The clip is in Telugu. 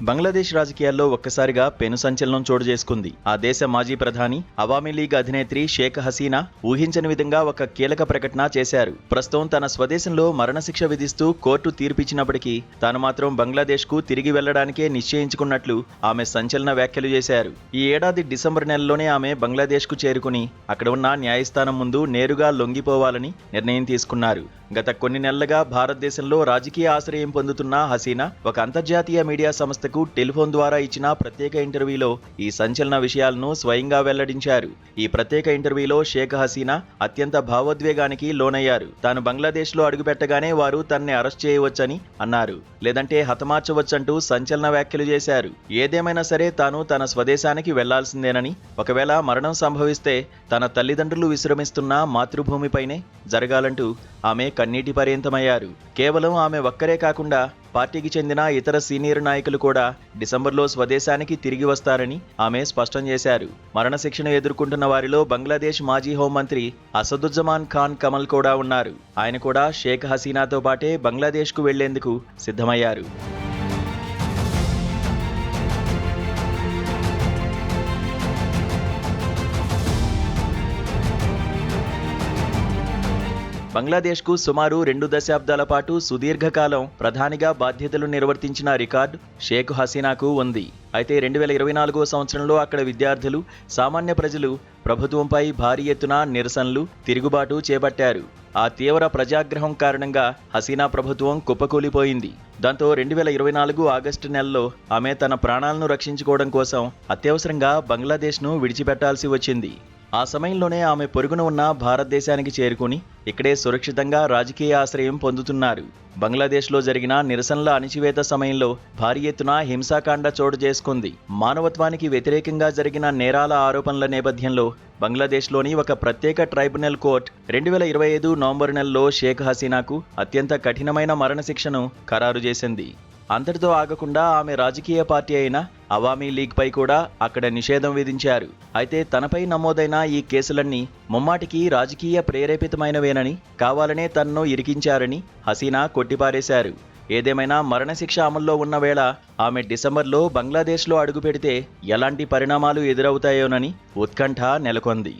బంగ్లాదేశ్ రాజకీయాల్లో ఒక్కసారిగా పెను సంచలనం చోటు చేసుకుంది. ఆ దేశ మాజీ ప్రధాని, అవామీ లీగ్ అధినేత్రి షేక్ హసీనా ఊహించని విధంగా ఒక కీలక ప్రకటన చేశారు. ప్రస్తుతం తన స్వదేశంలో మరణశిక్ష విధిస్తూ కోర్టు తీర్పిచ్చినప్పటికీ తాను మాత్రం బంగ్లాదేశ్కు తిరిగి వెళ్లడానికే నిశ్చయించుకున్నట్లు ఆమె సంచలన వ్యాఖ్యలు చేశారు. ఈ ఏడాది డిసెంబర్ నెలలోనే ఆమె బంగ్లాదేశ్కు చేరుకుని అక్కడ ఉన్న న్యాయస్థానం ముందు నేరుగా లొంగిపోవాలని నిర్ణయం తీసుకున్నారు. గత కొన్ని నెలలుగా భారతదేశంలో రాజకీయ ఆశ్రయం పొందుతున్న హసీనా ఒక అంతర్జాతీయ మీడియా సంస్థకు టెలిఫోన్ ద్వారా ఇచ్చిన ప్రత్యేక ఇంటర్వ్యూలో ఈ సంచలన విషయాలను స్వయంగా వెల్లడించారు. ఈ ప్రత్యేక ఇంటర్వ్యూలో షేక్ హసీనా అత్యంత భావోద్వేగానికి లోనయ్యారు. తాను బంగ్లాదేశ్లో అడుగుపెట్టగానే వారు తనని అరెస్ట్ చేయవచ్చని అన్నారు, లేదంటే హతమార్చవచ్చంటూ సంచలన వ్యాఖ్యలు చేశారు. ఏదేమైనా సరే తాను తన స్వదేశానికి వెళ్లాల్సిందేనని, ఒకవేళ మరణం సంభవిస్తే తన తల్లిదండ్రులు విశ్రమిస్తున్న మాతృభూమిపైనే జరగాలంటూ ఆమె కన్నీటి పర్యంతమయ్యారు. కేవలం ఆమె ఒక్కరే కాకుండా పార్టీకి చెందిన ఇతర సీనియర్ నాయకులు కూడా డిసెంబర్లో స్వదేశానికి తిరిగి వస్తారని ఆమె స్పష్టం చేశారు. మరణశిక్షను ఎదుర్కొంటున్న వారిలో బంగ్లాదేశ్ మాజీ హోంమంత్రి అసదుజ్జమాన్ ఖాన్ కమల్ కూడా ఉన్నారు. ఆయన కూడా షేక్ హసీనాతో పాటే బంగ్లాదేశ్కు వెళ్లేందుకు సిద్ధమయ్యారు. బంగ్లాదేశ్కు సుమారు 2 దశాబ్దాల పాటు సుదీర్ఘకాలం ప్రధానిగా బాధ్యతలు నిర్వర్తించిన రికార్డు షేక్ హసీనాకు ఉంది. అయితే 2024వ సంవత్సరంలో అక్కడ విద్యార్థులు, సామాన్య ప్రజలు ప్రభుత్వంపై భారీ ఎత్తున నిరసనలు, తిరుగుబాటు చేపట్టారు. ఆ తీవ్ర ప్రజాగ్రహం కారణంగా హసీనా ప్రభుత్వం కుప్పకూలిపోయింది. దాంతో 2024 ఆగస్టు నెలలో ఆమె తన ప్రాణాలను రక్షించుకోవడం కోసం అత్యవసరంగా బంగ్లాదేశ్ను విడిచిపెట్టాల్సి వచ్చింది. ఆ సమయంలోనే ఆమె పొరుగున ఉన్న భారతదేశానికి చేరుకుని ఇక్కడే సురక్షితంగా రాజకీయ ఆశ్రయం పొందుతున్నారు. బంగ్లాదేశ్లో జరిగిన నిరసనల అణిచివేత సమయంలో భారీ ఎత్తున హింసాకాండ చోటు చేసుకుంది. మానవత్వానికి వ్యతిరేకంగా జరిగిన నేరాల ఆరోపణల నేపథ్యంలో బంగ్లాదేశ్లోని ఒక ప్రత్యేక ట్రైబ్యునల్ కోర్టు 2025 నవంబర్ నెలలో షేక్ హసీనాకు అత్యంత కఠినమైన మరణశిక్షను ఖరారు చేసింది. అంతటితో ఆగకుండా ఆమె రాజకీయ పార్టీ అయిన అవామీ లీగ్ పై కూడా అక్కడ నిషేధం విధించారు. అయితే తనపై నమోదైన ఈ కేసులన్నీ ముమ్మాటికి రాజకీయ ప్రేరేపితమైనవేనని, కావాలనే తనను ఇరికించారని హసీనా కొట్టిపారేశారు. ఏదేమైనా మరణశిక్ష అమల్లో ఉన్న వేళ ఆమె డిసెంబర్లో బంగ్లాదేశ్లో అడుగుపెడితే ఎలాంటి పరిణామాలు ఎదురవుతాయోనని ఉత్కంఠ నెలకొంది.